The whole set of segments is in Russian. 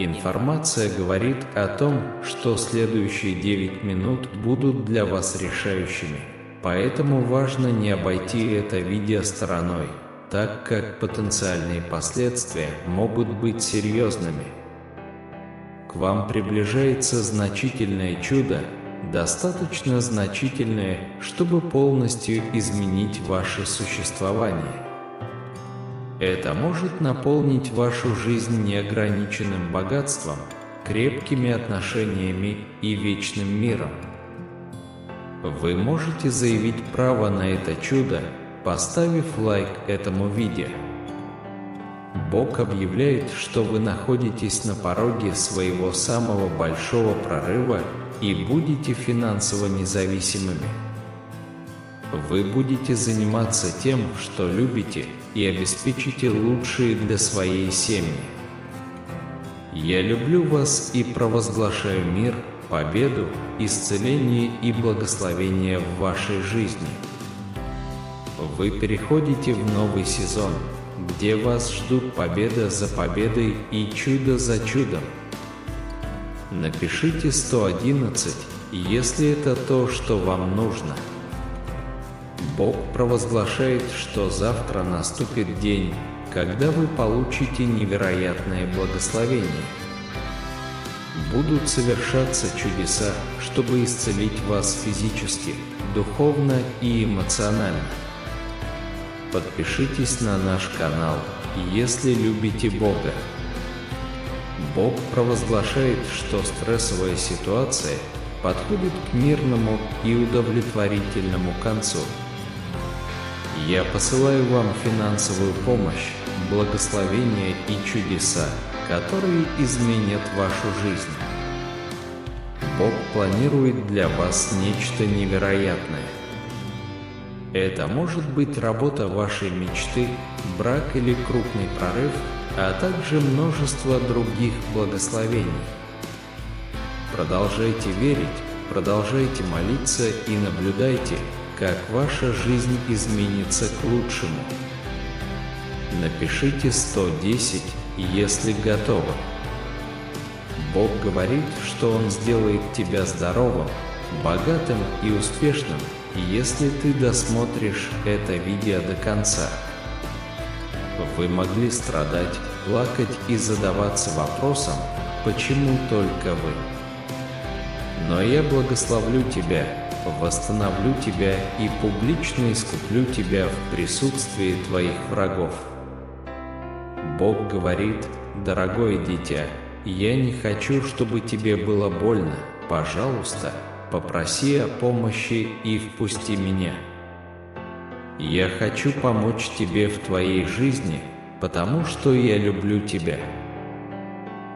Информация говорит о том, что следующие 9 минут будут для вас решающими. Поэтому важно не обойти это видео стороной, так как потенциальные последствия могут быть серьезными. К вам приближается значительное чудо, достаточно значительное, чтобы полностью изменить ваше существование. Это может наполнить вашу жизнь неограниченным богатством, крепкими отношениями и вечным миром. Вы можете заявить право на это чудо, поставив лайк этому видео. Бог объявляет, что вы находитесь на пороге своего самого большого прорыва и будете финансово независимыми. Вы будете заниматься тем, что любите, и обеспечите лучшие для своей семьи. Я люблю вас и провозглашаю мир, победу, исцеление и благословение в вашей жизни. Вы переходите в новый сезон, где вас ждут победа за победой и чудо за чудом. Напишите 111, если это то, что вам нужно. Бог провозглашает, что завтра наступит день, когда вы получите невероятное благословение. Будут совершаться чудеса, чтобы исцелить вас физически, духовно и эмоционально. Подпишитесь на наш канал, если любите Бога. Бог провозглашает, что стрессовая ситуация подходит к мирному и удовлетворительному концу. Я посылаю вам финансовую помощь, благословения и чудеса, которые изменят вашу жизнь. Бог планирует для вас нечто невероятное. Это может быть работа вашей мечты, брак или крупный прорыв, а также множество других благословений. Продолжайте верить, продолжайте молиться и наблюдайте, как ваша жизнь изменится к лучшему. Напишите 110, если готовы. Бог говорит, что Он сделает тебя здоровым, богатым и успешным, если ты досмотришь это видео до конца. Вы могли страдать, плакать и задаваться вопросом, почему только вы. Но я благословлю тебя, восстановлю тебя и публично искуплю тебя в присутствии твоих врагов. Бог говорит: дорогое дитя, я не хочу, чтобы тебе было больно. Пожалуйста, попроси о помощи и впусти меня. Я хочу помочь тебе в твоей жизни, потому что я люблю тебя.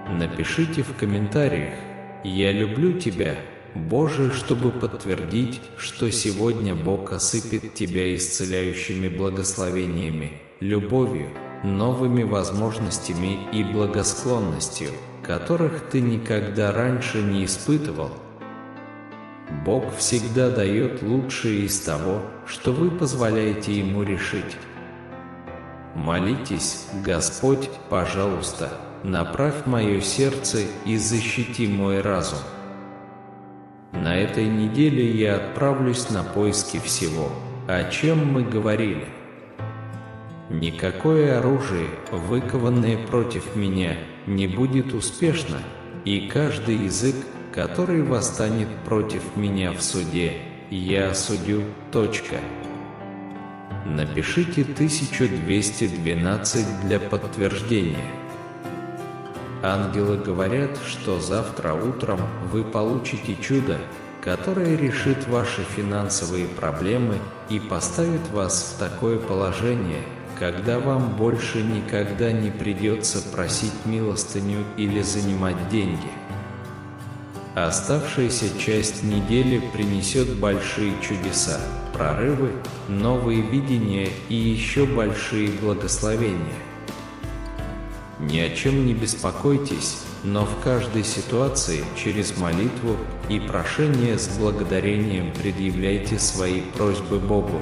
Напишите в комментариях: «Я люблю тебя, Боже», чтобы подтвердить, что сегодня Бог осыпет тебя исцеляющими благословениями, любовью, новыми возможностями и благосклонностью, которых ты никогда раньше не испытывал. Бог всегда дает лучшее из того, что вы позволяете Ему решить. Молитесь: «Господь, пожалуйста, направь мое сердце и защити мой разум». На этой неделе я отправлюсь на поиски всего, о чем мы говорили. Никакое оружие, выкованное против меня, не будет успешно, и каждый язык, который восстанет против меня в суде, я осудю. Напишите 1212 для подтверждения. Ангелы говорят, что завтра утром вы получите чудо, которое решит ваши финансовые проблемы и поставит вас в такое положение, когда вам больше никогда не придется просить милостыню или занимать деньги. Оставшаяся часть недели принесет большие чудеса, прорывы, новые видения и еще большие благословения. Ни о чем не беспокойтесь, но в каждой ситуации через молитву и прошение с благодарением предъявляйте свои просьбы Богу.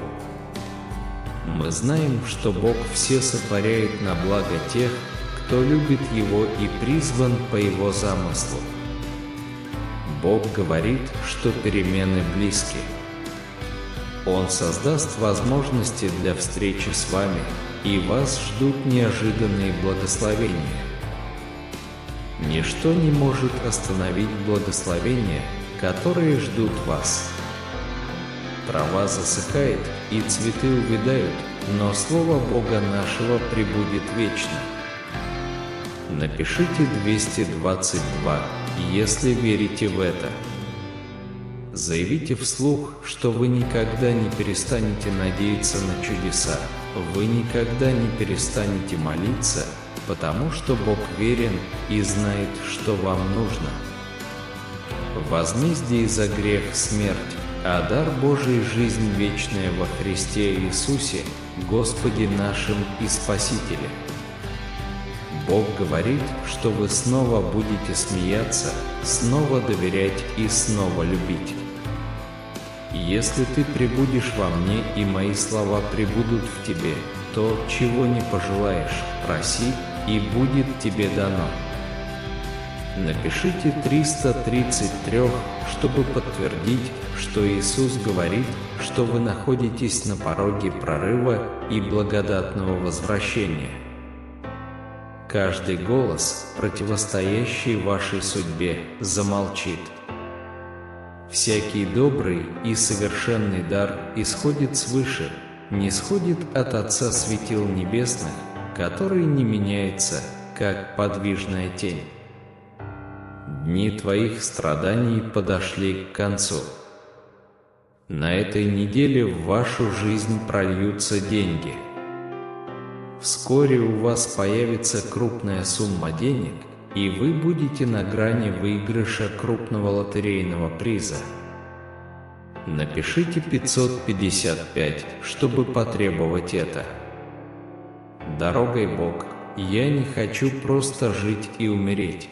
Мы знаем, что Бог все сотворяет на благо тех, кто любит Его и призван по Его замыслу. Бог говорит, что перемены близки. Он создаст возможности для встречи с вами, и вас ждут неожиданные благословения. Ничто не может остановить благословения, которые ждут вас. Трава засыхает, и цветы увядают, но Слово Бога нашего пребудет вечно. Напишите 222, если верите в это. Заявите вслух, что вы никогда не перестанете надеяться на чудеса, вы никогда не перестанете молиться, потому что Бог верен и знает, что вам нужно. Возмездие за грех – смерть, а дар Божий – жизнь вечная во Христе Иисусе, Господе нашим и Спасителе. Бог говорит, что вы снова будете смеяться, снова доверять и снова любить. Если ты пребудешь во мне и мои слова пребудут в тебе, то, чего не пожелаешь, проси, и будет тебе дано. Напишите 333, чтобы подтвердить, что Иисус говорит, что вы находитесь на пороге прорыва и благодатного возвращения. Каждый голос, противостоящий вашей судьбе, замолчит. Всякий добрый и совершенный дар исходит свыше, нисходит от Отца светил небесных, который не меняется, как подвижная тень. Дни твоих страданий подошли к концу. На этой неделе в вашу жизнь прольются деньги. Вскоре у вас появится крупная сумма денег, и вы будете на грани выигрыша крупного лотерейного приза. Напишите 555, чтобы потребовать это. Дорогой Бог, я не хочу просто жить и умереть.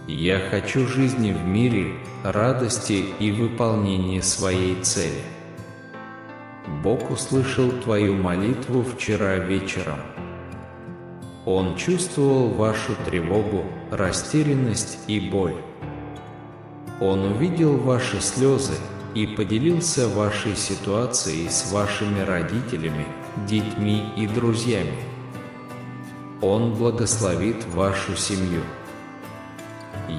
Я хочу жизни в мире, радости и выполнения своей цели. Бог услышал твою молитву вчера вечером. Он чувствовал вашу тревогу, растерянность и боль. Он увидел ваши слезы и поделился вашей ситуацией с вашими родителями, детьми и друзьями. Он благословит вашу семью.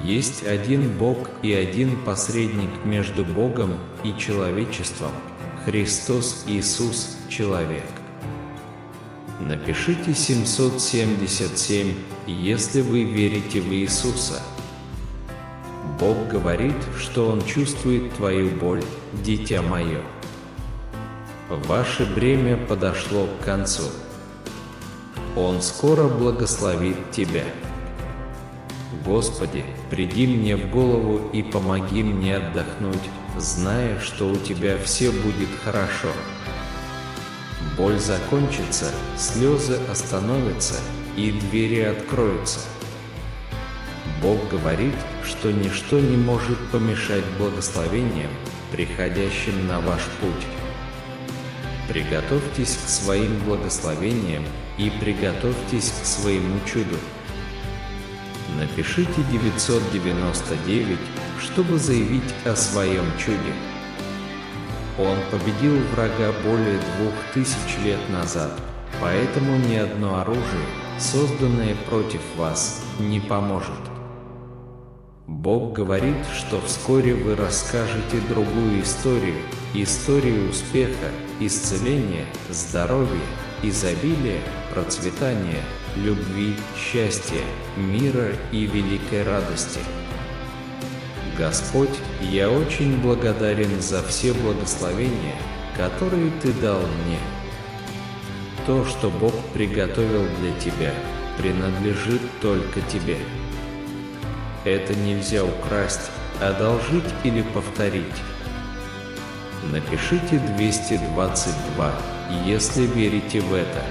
Есть один Бог и один посредник между Богом и человечеством – Христос Иисус, человек. Напишите 777, если вы верите в Иисуса. Бог говорит, что Он чувствует твою боль, дитя мое. Ваше бремя подошло к концу. Он скоро благословит тебя. Господи, приди мне в голову и помоги мне отдохнуть, зная, что у тебя все будет хорошо. Боль закончится, слезы остановятся, и двери откроются. Бог говорит, что ничто не может помешать благословениям, приходящим на ваш путь. Приготовьтесь к своим благословениям и приготовьтесь к своему чуду. Напишите 999, чтобы заявить о своем чуде. Он победил врага более 2000 лет назад, поэтому ни одно оружие, созданное против вас, не поможет. Бог говорит, что вскоре вы расскажете другую историю успеха, исцеления, здоровья, изобилия, процветания, любви, счастья, мира и великой радости. Господь, я очень благодарен за все благословения, которые Ты дал мне. То, что Бог приготовил для тебя, принадлежит только тебе. Это нельзя украсть, одолжить или повторить. Напишите 222, если верите в это.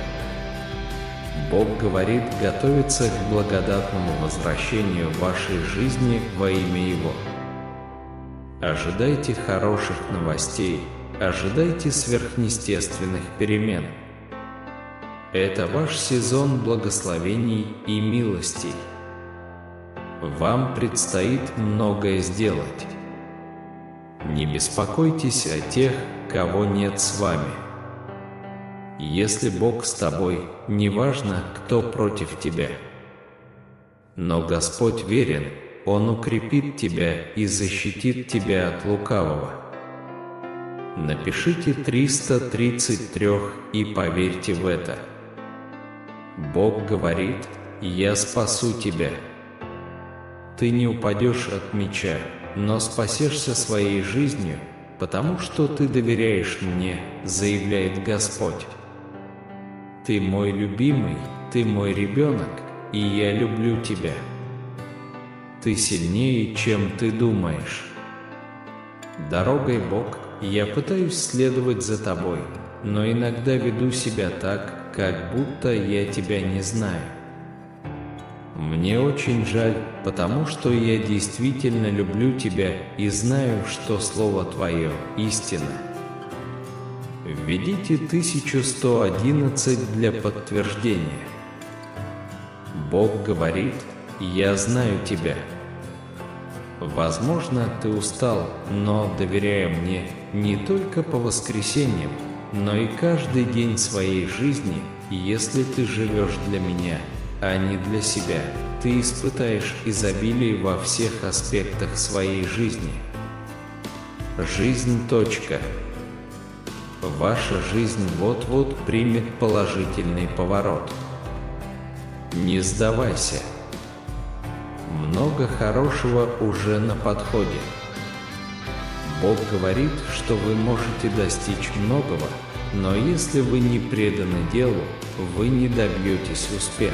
Бог говорит готовиться к благодатному возвращению вашей жизни во имя Его. Ожидайте хороших новостей, ожидайте сверхъестественных перемен. Это ваш сезон благословений и милостей. Вам предстоит многое сделать. Не беспокойтесь о тех, кого нет с вами. Если Бог с тобой, неважно, кто против тебя. Но Господь верен, Он укрепит тебя и защитит тебя от лукавого. Напишите 333 и поверьте в это. Бог говорит: «Я спасу тебя». Ты не упадешь от меча, но спасешься своей жизнью, потому что ты доверяешь мне, заявляет Господь. Ты мой любимый, ты мой ребенок, и я люблю тебя. Ты сильнее, чем ты думаешь. Дорогой, Бог, я пытаюсь следовать за тобой, но иногда веду себя так, как будто я тебя не знаю. Мне очень жаль, потому что я действительно люблю тебя и знаю, что Слово Твое – истина. Введите 1111 для подтверждения. Бог говорит: «Я знаю тебя». Возможно, ты устал, но, доверяя мне, не только по воскресеньям, но и каждый день своей жизни, если ты живешь для меня, а не для себя, ты испытаешь изобилие во всех аспектах своей жизни. Жизнь. Ваша жизнь вот-вот примет положительный поворот. Не сдавайся. Много хорошего уже на подходе. Бог говорит, что вы можете достичь многого, но если вы не преданы делу, вы не добьетесь успеха.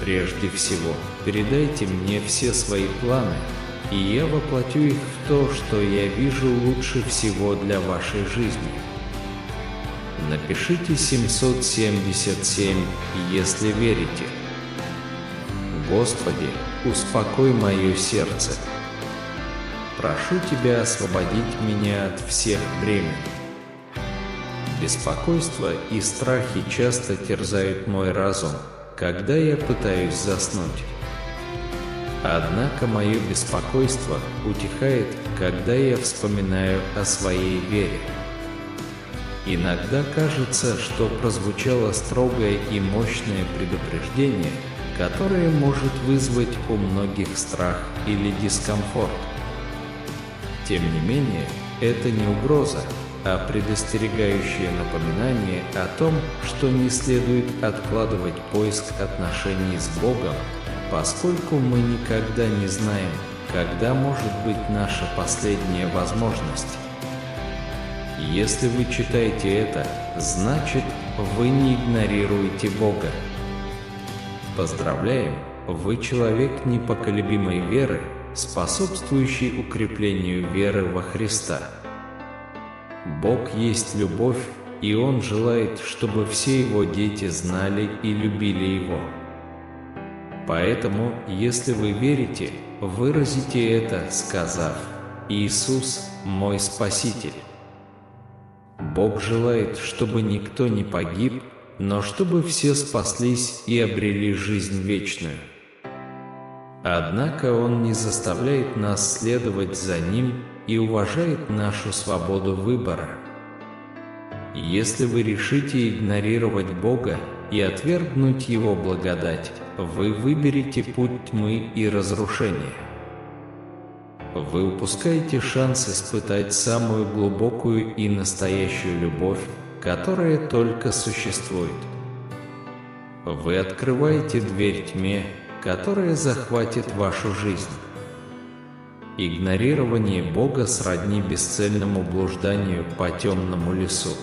Прежде всего, передайте мне все свои планы, и я воплотю их в то, что я вижу лучше всего для вашей жизни. Напишите 777, если верите. Господи, успокой мое сердце. Прошу Тебя освободить меня от всех бремен. Беспокойство и страхи часто терзают мой разум, когда я пытаюсь заснуть. Однако мое беспокойство утихает, когда я вспоминаю о своей вере. Иногда кажется, что прозвучало строгое и мощное предупреждение, которое может вызвать у многих страх или дискомфорт. Тем не менее, это не угроза, а предостерегающее напоминание о том, что не следует откладывать поиск отношений с Богом, поскольку мы никогда не знаем, когда может быть наша последняя возможность. Если вы читаете это, значит, вы не игнорируете Бога. Поздравляем, вы человек непоколебимой веры, способствующий укреплению веры во Христа. Бог есть любовь, и Он желает, чтобы все Его дети знали и любили Его. Поэтому, если вы верите, выразите это, сказав: «Иисус – мой Спаситель». Бог желает, чтобы никто не погиб, но чтобы все спаслись и обрели жизнь вечную. Однако Он не заставляет нас следовать за Ним и уважает нашу свободу выбора. Если вы решите игнорировать Бога и отвергнуть Его благодать, вы выберете путь тьмы и разрушения. Вы упускаете шанс испытать самую глубокую и настоящую любовь, которая только существует. Вы открываете дверь тьме, которая захватит вашу жизнь. Игнорирование Бога сродни бесцельному блужданию по темному лесу.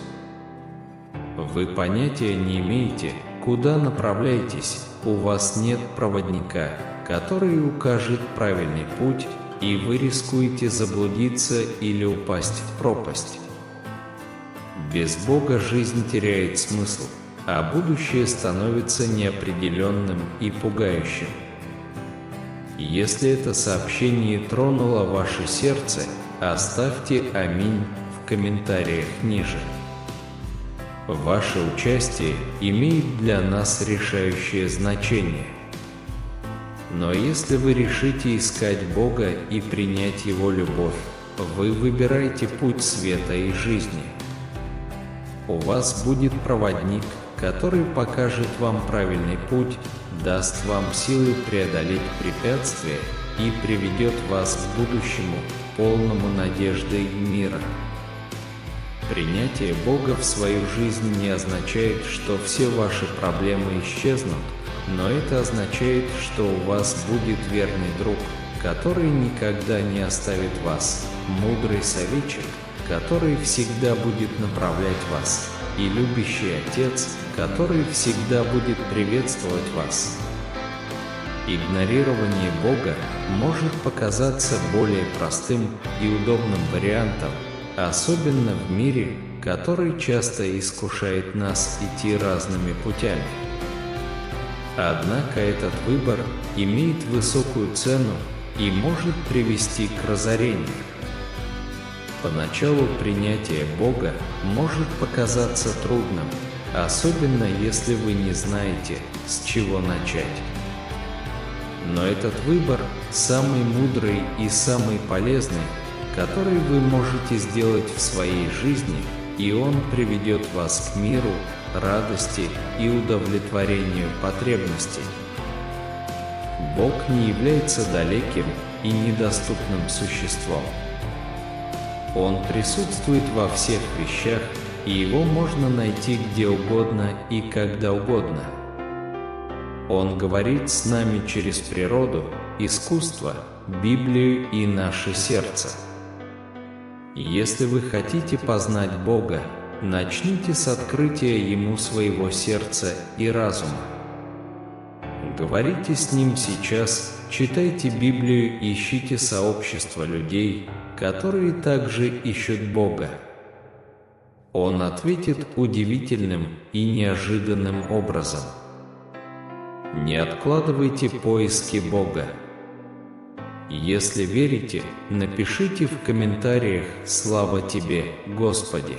Вы понятия не имеете, куда направляетесь, у вас нет проводника, который укажет правильный путь, и вы рискуете заблудиться или упасть в пропасть. Без Бога жизнь теряет смысл, а будущее становится неопределенным и пугающим. Если это сообщение тронуло ваше сердце, оставьте «Аминь» в комментариях ниже. Ваше участие имеет для нас решающее значение. Но если вы решите искать Бога и принять Его любовь, вы выбираете путь света и жизни. У вас будет проводник, который покажет вам правильный путь, даст вам силы преодолеть препятствия и приведет вас к будущему, полному надежды и мира. Принятие Бога в свою жизнь не означает, что все ваши проблемы исчезнут, но это означает, что у вас будет верный друг, который никогда не оставит вас, мудрый советчик, который всегда будет направлять вас, и любящий Отец, который всегда будет приветствовать вас. Игнорирование Бога может показаться более простым и удобным вариантом, особенно в мире, который часто искушает нас идти разными путями. Однако этот выбор имеет высокую цену и может привести к разорению. Поначалу принятие Бога может показаться трудным, особенно если вы не знаете, с чего начать. Но этот выбор самый мудрый и самый полезный, который вы можете сделать в своей жизни, и он приведет вас к миру, радости и удовлетворению потребностей. Бог не является далеким и недоступным существом. Он присутствует во всех вещах, и Его можно найти где угодно и когда угодно. Он говорит с нами через природу, искусство, Библию и наше сердце. Если вы хотите познать Бога, начните с открытия Ему своего сердца и разума. Говорите с Ним сейчас, читайте Библию и ищите сообщество людей, которые также ищут Бога. Он ответит удивительным и неожиданным образом. Не откладывайте поиски Бога. Если верите, напишите в комментариях «Слава Тебе, Господи».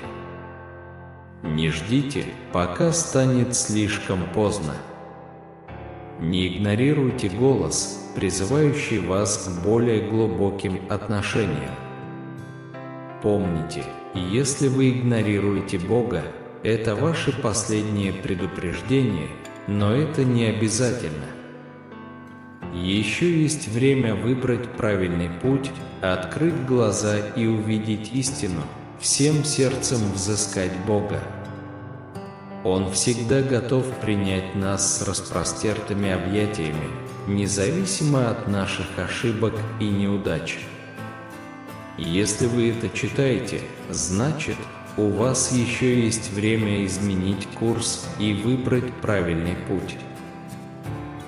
Не ждите, пока станет слишком поздно. Не игнорируйте голос, призывающий вас к более глубоким отношениям. Помните, если вы игнорируете Бога, это ваше последнее предупреждение, но это не обязательно. Еще есть время выбрать правильный путь, открыть глаза и увидеть истину, всем сердцем взыскать Бога. Он всегда готов принять нас с распростертыми объятиями, независимо от наших ошибок и неудач. Если вы это читаете, значит, у вас еще есть время изменить курс и выбрать правильный путь.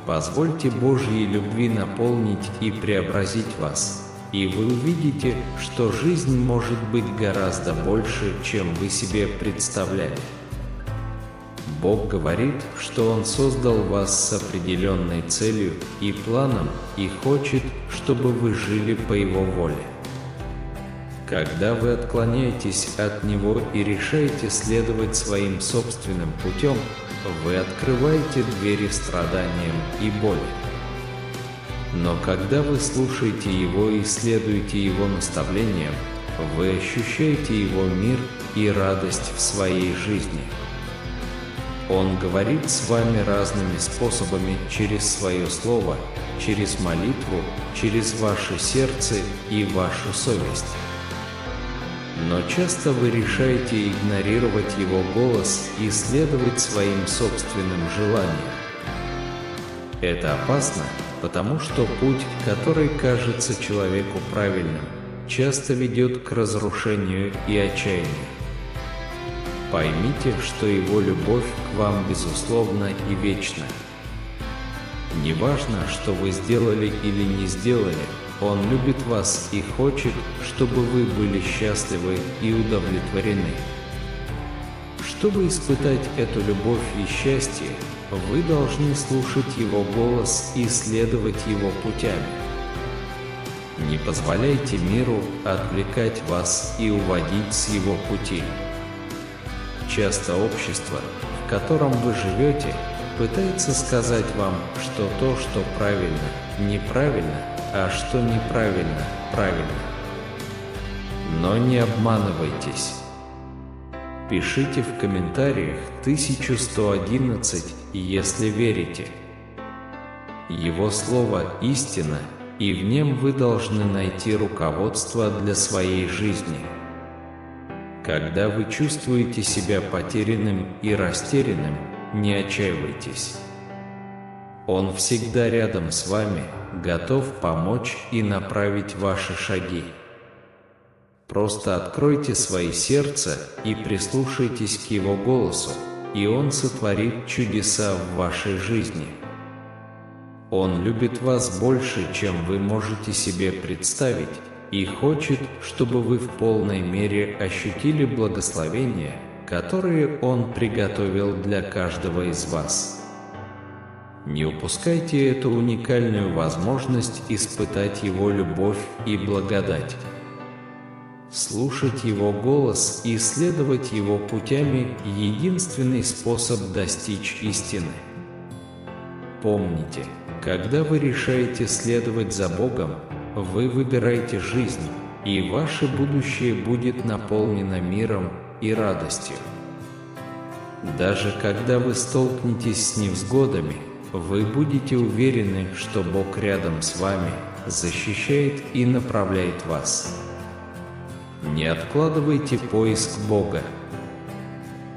Позвольте Божьей любви наполнить и преобразить вас, и вы увидите, что жизнь может быть гораздо больше, чем вы себе представляли. Бог говорит, что Он создал вас с определенной целью и планом и хочет, чтобы вы жили по Его воле. Когда вы отклоняетесь от Него и решаете следовать своим собственным путем, вы открываете двери страданиям и боли. Но когда вы слушаете Его и следуете Его наставлениям, вы ощущаете Его мир и радость в своей жизни. Он говорит с вами разными способами через свое слово, через молитву, через ваше сердце и вашу совесть. Но часто вы решаете игнорировать Его голос и следовать своим собственным желаниям. Это опасно, потому что путь, который кажется человеку правильным, часто ведет к разрушению и отчаянию. Поймите, что Его любовь к вам безусловна и вечна. Неважно, что вы сделали или не сделали, Он любит вас и хочет, чтобы вы были счастливы и удовлетворены. Чтобы испытать эту любовь и счастье, вы должны слушать Его голос и следовать Его путями. Не позволяйте миру отвлекать вас и уводить с Его пути. Часто общество, в котором вы живете, пытается сказать вам, что то, что правильно, неправильно, а что неправильно, правильно. Но не обманывайтесь. Пишите в комментариях 1111, если верите. Его слово – истина, и в нем вы должны найти руководство для своей жизни. Когда вы чувствуете себя потерянным и растерянным, не отчаивайтесь. Он всегда рядом с вами, готов помочь и направить ваши шаги. Просто откройте свои сердца и прислушайтесь к Его голосу, и Он сотворит чудеса в вашей жизни. Он любит вас больше, чем вы можете себе представить, и хочет, чтобы вы в полной мере ощутили благословения, которые Он приготовил для каждого из вас. Не упускайте эту уникальную возможность испытать Его любовь и благодать. Слушать Его голос и следовать Его путями – единственный способ достичь истины. Помните, когда вы решаете следовать за Богом, вы выбираете жизнь, и ваше будущее будет наполнено миром и радостью. Даже когда вы столкнетесь с невзгодами, вы будете уверены, что Бог рядом с вами, защищает и направляет вас. Не откладывайте поиск Бога.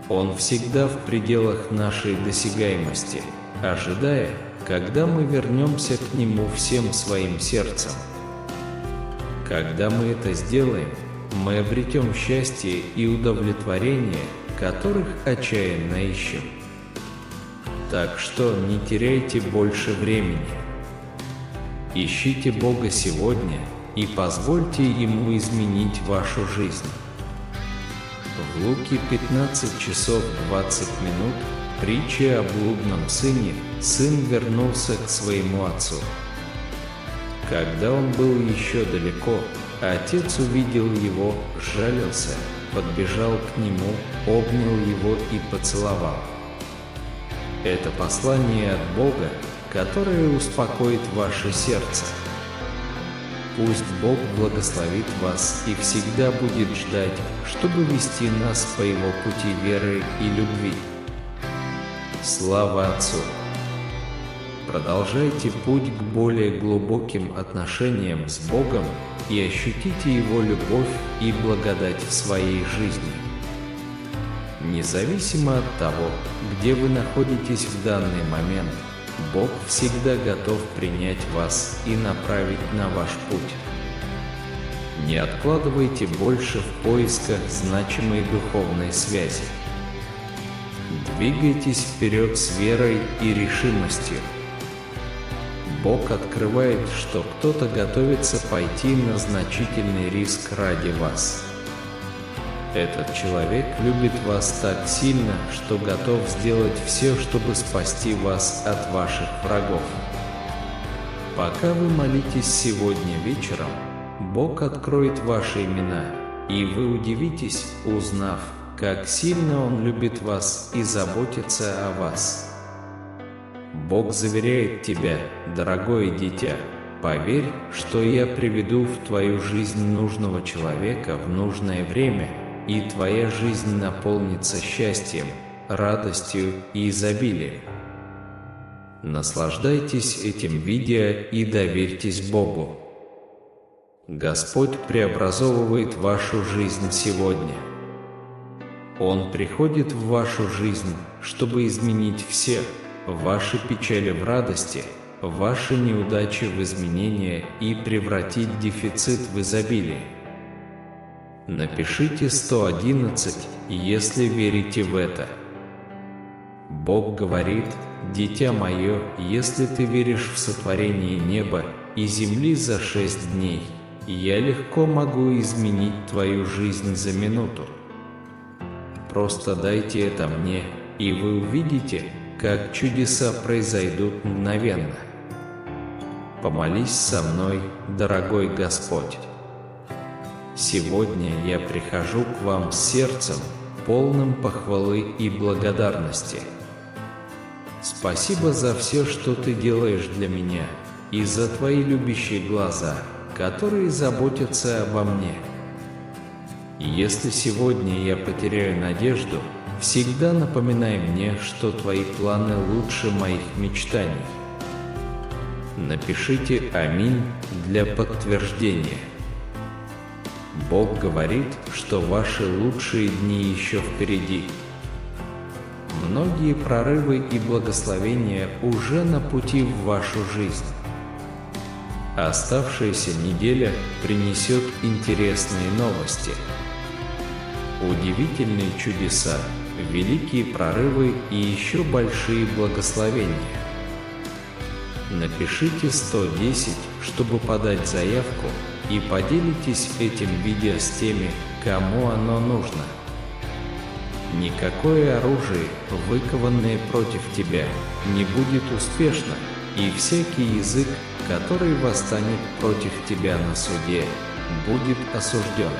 Он всегда в пределах нашей досягаемости, ожидая, когда мы вернемся к Нему всем своим сердцем. Когда мы это сделаем, мы обретем счастье и удовлетворение, которых отчаянно ищем. Так что не теряйте больше времени. Ищите Бога сегодня и позвольте Ему изменить вашу жизнь. В Луки 15 часов 20 минут притча о блудном сыне. Сын вернулся к своему отцу. Когда он был еще далеко, отец увидел его, сжалился, подбежал к нему, обнял его и поцеловал. Это послание от Бога, которое успокоит ваше сердце. Пусть Бог благословит вас и всегда будет ждать, чтобы вести нас по Его пути веры и любви. Слава Отцу! Продолжайте путь к более глубоким отношениям с Богом и ощутите Его любовь и благодать в своей жизни. Независимо от того, где вы находитесь в данный момент, Бог всегда готов принять вас и направить на ваш путь. Не откладывайте больше в поисках значимой духовной связи. Двигайтесь вперед с верой и решимостью. Бог открывает, что кто-то готовится пойти на значительный риск ради вас. Этот человек любит вас так сильно, что готов сделать все, чтобы спасти вас от ваших врагов. Пока вы молитесь сегодня вечером, Бог откроет ваши имена, и вы удивитесь, узнав, как сильно Он любит вас и заботится о вас. Бог заверяет тебя, дорогое дитя, поверь, что я приведу в твою жизнь нужного человека в нужное время, и твоя жизнь наполнится счастьем, радостью и изобилием. Наслаждайтесь этим видео и доверьтесь Богу. Господь преобразовывает вашу жизнь сегодня. Он приходит в вашу жизнь, чтобы изменить все ваши печали в радости, ваши неудачи в изменения и превратить дефицит в изобилие. Напишите 111, если верите в это. Бог говорит: «Дитя мое, если ты веришь в сотворение неба и земли за 6 дней, я легко могу изменить твою жизнь за минуту. Просто дайте это мне, и вы увидите, как чудеса произойдут мгновенно. Помолись со мной, дорогой Господь. Сегодня я прихожу к вам с сердцем, полным похвалы и благодарности. Спасибо за все, что ты делаешь для меня, и за твои любящие глаза, которые заботятся обо мне. Если сегодня я потеряю надежду, всегда напоминай мне, что твои планы лучше моих мечтаний. Напишите «Аминь» для подтверждения. Бог говорит, что ваши лучшие дни еще впереди. Многие прорывы и благословения уже на пути в вашу жизнь. Оставшаяся неделя принесет интересные новости. Удивительные чудеса, великие прорывы и еще большие благословения. Напишите 110, чтобы подать заявку, и поделитесь этим видео с теми, кому оно нужно. Никакое оружие, выкованное против тебя, не будет успешно, и всякий язык, который восстанет против тебя на суде, будет осужден.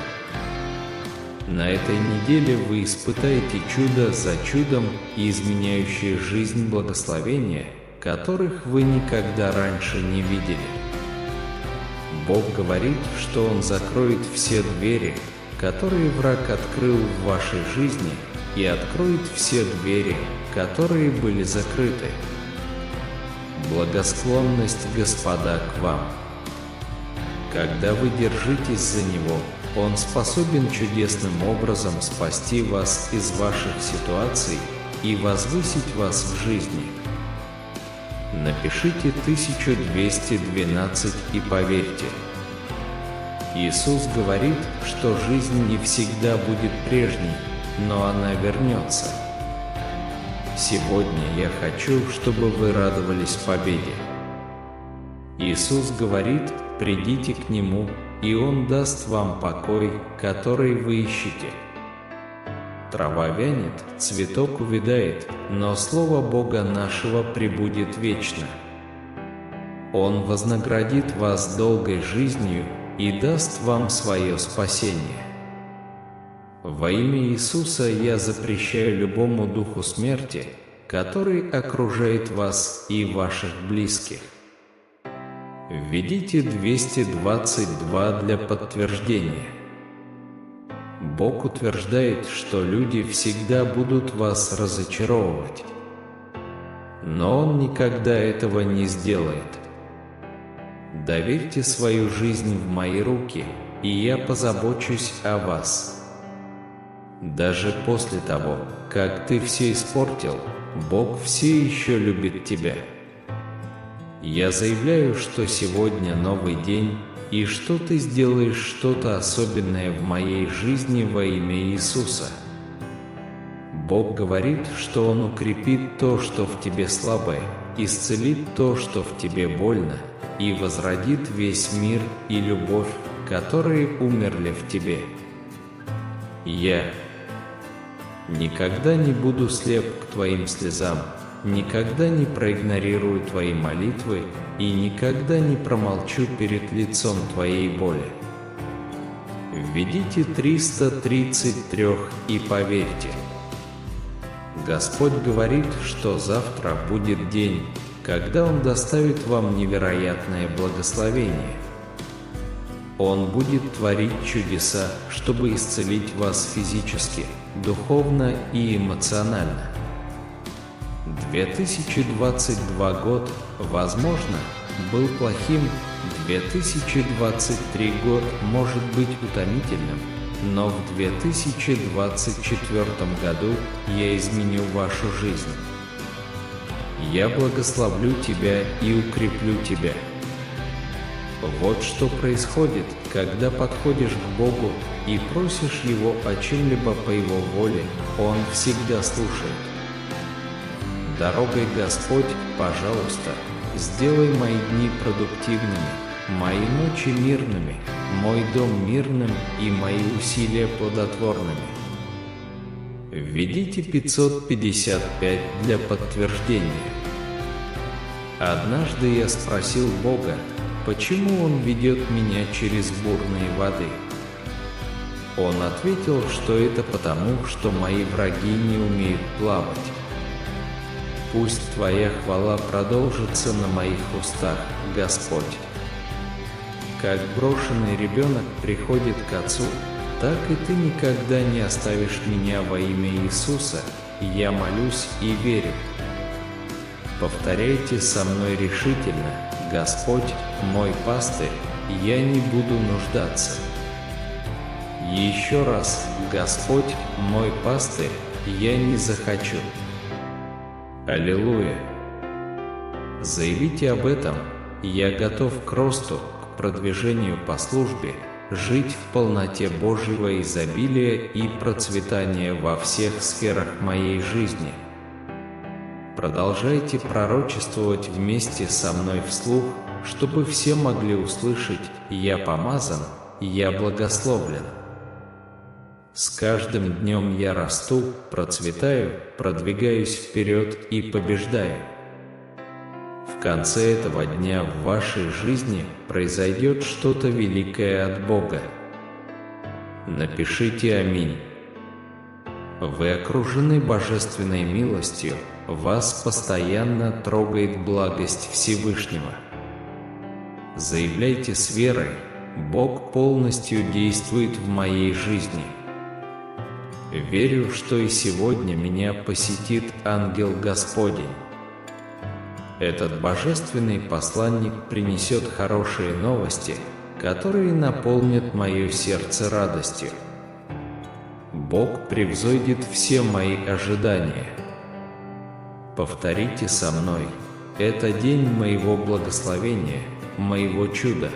На этой неделе вы испытаете чудо за чудом и изменяющие жизнь благословения, которых вы никогда раньше не видели. Бог говорит, что Он закроет все двери, которые враг открыл в вашей жизни, и откроет все двери, которые были закрыты. Благосклонность Господа к вам. Когда вы держитесь за Него, Он способен чудесным образом спасти вас из ваших ситуаций и возвысить вас в жизни. Напишите 1212 и поверьте. Иисус говорит, что жизнь не всегда будет прежней, но она вернется. Сегодня я хочу, чтобы вы радовались победе. Иисус говорит, придите к Нему, и Он даст вам покой, который вы ищете. Трава вянет, цветок увядает, но Слово Бога нашего пребудет вечно. Он вознаградит вас долгой жизнью и даст вам свое спасение. Во имя Иисуса я запрещаю любому духу смерти, который окружает вас и ваших близких. Введите 222 для подтверждения. Бог утверждает, что люди всегда будут вас разочаровывать. Но Он никогда этого не сделает. Доверьте свою жизнь в мои руки, и я позабочусь о вас. Даже после того, как ты все испортил, Бог все еще любит тебя. Я заявляю, что сегодня новый день, и что ты сделаешь что-то особенное в моей жизни во имя Иисуса. Бог говорит, что Он укрепит то, что в тебе слабое, исцелит то, что в тебе больно, и возродит весь мир и любовь, которые умерли в тебе. Я никогда не буду слеп к твоим слезам, никогда не проигнорирую твои молитвы и никогда не промолчу перед лицом твоей боли. Введите 333 и поверьте. Господь говорит, что завтра будет день, когда Он доставит вам невероятное благословение. Он будет творить чудеса, чтобы исцелить вас физически, духовно и эмоционально. 2022 год, возможно, был плохим, 2023 год может быть утомительным, но в 2024 году я изменю вашу жизнь. Я благословлю тебя и укреплю тебя. Вот что происходит, когда подходишь к Богу и просишь Его о чем-либо по Его воле, Он всегда слушает. Дорогой Господь, пожалуйста, сделай мои дни продуктивными, мои ночи мирными, мой дом мирным и мои усилия плодотворными. Введите 555 для подтверждения. Однажды я спросил Бога, почему Он ведет меня через бурные воды. Он ответил, что это потому, что мои враги не умеют плавать. Пусть Твоя хвала продолжится на моих устах, Господь. Как брошенный ребенок приходит к Отцу, так и Ты никогда не оставишь меня во имя Иисуса, я молюсь и верю. Повторяйте со мной решительно: Господь, мой пастырь, я не буду нуждаться. Еще раз: Господь, мой пастырь, я не захочу. Аллилуйя! Заявите об этом: я готов к росту, к продвижению по службе, жить в полноте Божьего изобилия и процветания во всех сферах моей жизни. Продолжайте пророчествовать вместе со мной вслух, чтобы все могли услышать: я помазан, я благословлен. С каждым днем я расту, процветаю, продвигаюсь вперед и побеждаю. В конце этого дня в вашей жизни произойдет что-то великое от Бога. Напишите «Аминь». Вы окружены божественной милостью, вас постоянно трогает благость Всевышнего. Заявляйте с верой: Бог полностью действует в моей жизни. Верю, что и сегодня меня посетит ангел Господень. Этот божественный посланник принесет хорошие новости, которые наполнят мое сердце радостью. Бог превзойдет все мои ожидания. Повторите со мной: это день моего благословения, моего чуда.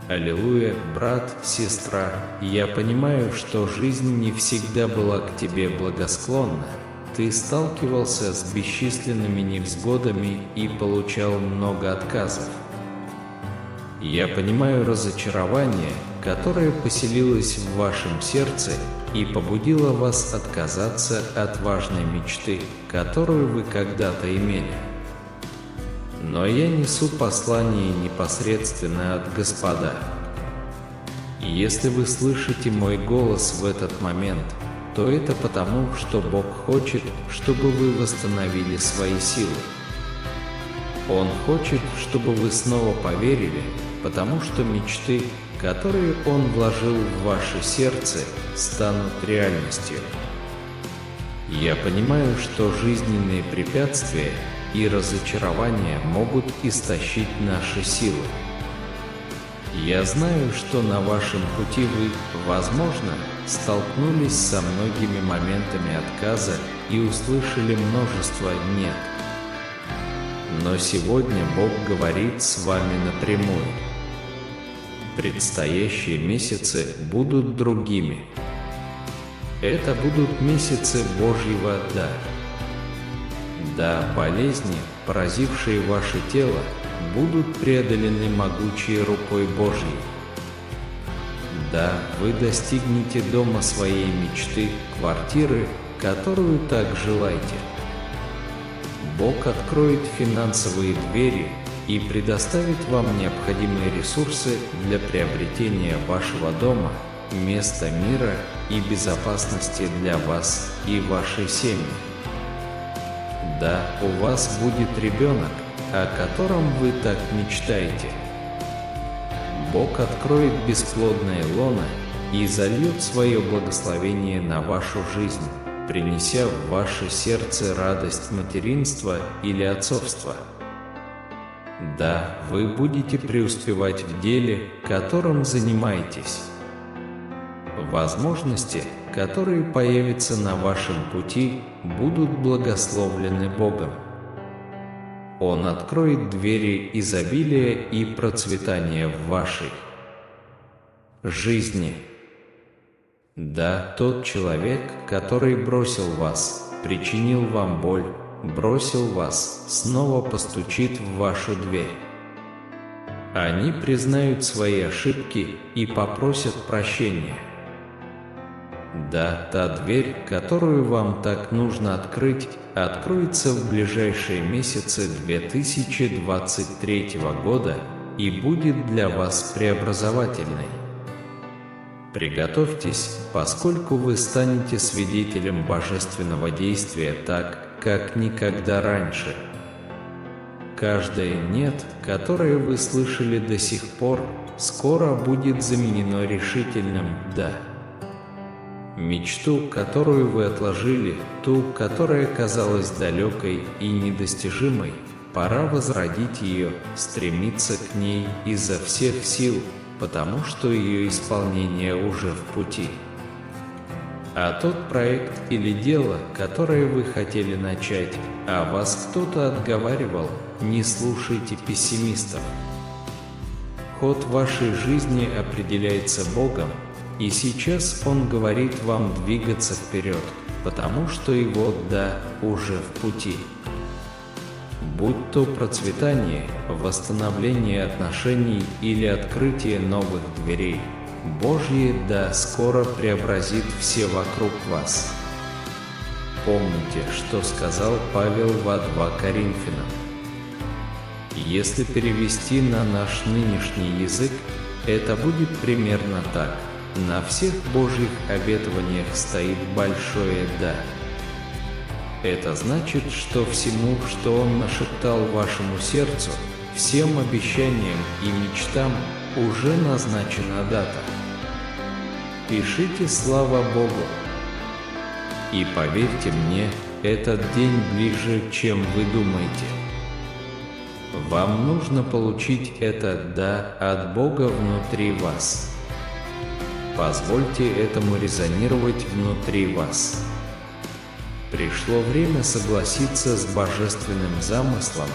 Аллилуйя, брат, сестра, я понимаю, что жизнь не всегда была к тебе благосклонна. Ты сталкивался с бесчисленными невзгодами и получал много отказов. Я понимаю разочарование, которое поселилось в вашем сердце и побудило вас отказаться от важной мечты, которую вы когда-то имели. Но я несу послание непосредственно от Господа. Если вы слышите мой голос в этот момент, то это потому, что Бог хочет, чтобы вы восстановили свои силы. Он хочет, чтобы вы снова поверили, потому что мечты, которые Он вложил в ваше сердце, станут реальностью. Я понимаю, что жизненные препятствия и разочарования могут истощить наши силы. Я знаю, что на вашем пути вы, возможно, столкнулись со многими моментами отказа и услышали множество «нет». Но сегодня Бог говорит с вами напрямую. Предстоящие месяцы будут другими. Это будут месяцы Божьего «да». Да, болезни, поразившие ваше тело, будут преодолены могучей рукой Божьей. Да, вы достигнете дома своей мечты, квартиры, которую так желаете. Бог откроет финансовые двери и предоставит вам необходимые ресурсы для приобретения вашего дома, места мира и безопасности для вас и вашей семьи. Да, у вас будет ребенок, о котором вы так мечтаете. Бог откроет бесплодное лоно и зальет свое благословение на вашу жизнь, принеся в ваше сердце радость материнства или отцовства. Да, вы будете преуспевать в деле, которым занимаетесь. Возможности, которые появятся на вашем пути, будут благословлены Богом. Он откроет двери изобилия и процветания в вашей жизни. Да, тот человек, который бросил вас, причинил вам боль, бросил вас, снова постучит в вашу дверь. Они признают свои ошибки и попросят прощения. Да, та дверь, которую вам так нужно открыть, откроется в ближайшие месяцы 2023 года и будет для вас преобразовательной. Приготовьтесь, поскольку вы станете свидетелем божественного действия так, как никогда раньше. Каждое «нет», которое вы слышали до сих пор, скоро будет заменено решительным «да». Мечту, которую вы отложили, ту, которая казалась далекой и недостижимой, пора возродить ее, стремиться к ней изо всех сил, потому что ее исполнение уже в пути. А тот проект или дело, которое вы хотели начать, а вас кто-то отговаривал, не слушайте пессимистов. Ход вашей жизни определяется Богом, и сейчас Он говорит вам двигаться вперед, потому что Его «да» уже в пути. Будь то процветание, восстановление отношений или открытие новых дверей, Божье «да» скоро преобразит все вокруг вас. Помните, что сказал Павел во 2 Коринфянам. Если перевести на наш нынешний язык, это будет примерно так: на всех Божьих обетованиях стоит большое «да». Это значит, что всему, что Он нашептал вашему сердцу, всем обещаниям и мечтам уже назначена дата. Пишите «Слава Богу». И поверьте мне, этот день ближе, чем вы думаете. Вам нужно получить это «да» от Бога внутри вас. Позвольте этому резонировать внутри вас. Пришло время согласиться с божественным замыслом,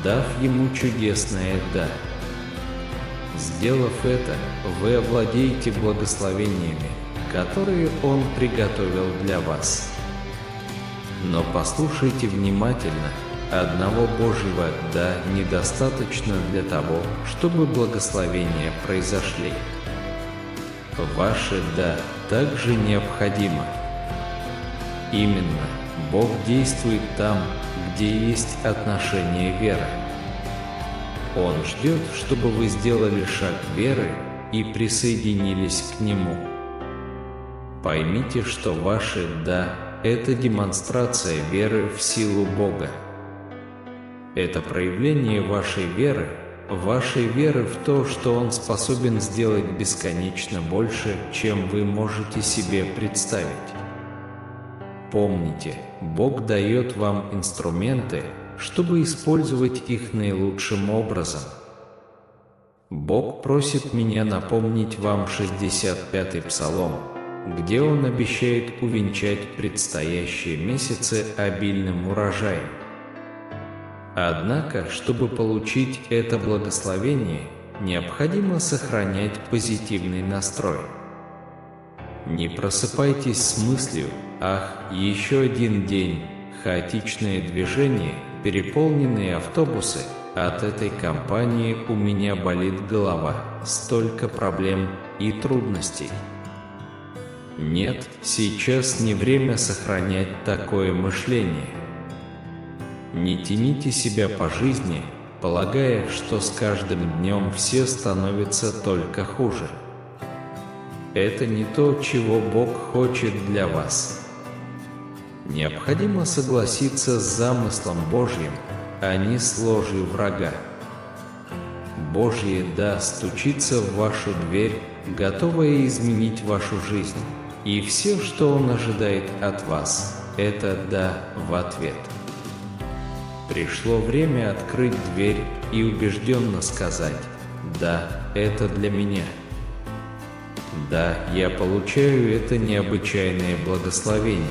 дав ему чудесное «да». Сделав это, вы овладеете благословениями, которые Он приготовил для вас. Но послушайте внимательно, одного Божьего «да» недостаточно для того, чтобы благословения произошли. Ваше «да» также необходимо. Именно Бог действует там, где есть отношение веры. Он ждет, чтобы вы сделали шаг веры и присоединились к Нему. Поймите, что ваше «да» – это демонстрация веры в силу Бога. Это проявление вашей веры в то, что Он способен сделать бесконечно больше, чем вы можете себе представить. Помните, Бог дает вам инструменты, чтобы использовать их наилучшим образом. Бог просит меня напомнить вам 65-й Псалом, где Он обещает увенчать предстоящие месяцы обильным урожаем. Однако, чтобы получить это благословение, необходимо сохранять позитивный настрой. Не просыпайтесь с мыслью: «Ах, еще один день, хаотичное движение, переполненные автобусы, от этой компании у меня болит голова, столько проблем и трудностей». Нет, сейчас не время сохранять такое мышление. Не тяните себя по жизни, полагая, что с каждым днем все становится только хуже. Это не то, чего Бог хочет для вас. Необходимо согласиться с замыслом Божьим, а не с ложью врага. Божье «да» стучится в вашу дверь, готовое изменить вашу жизнь, и все, что Он ожидает от вас, это «да» в ответ. Пришло время открыть дверь и убежденно сказать: «Да, это для меня». Да, я получаю это необычайное благословение.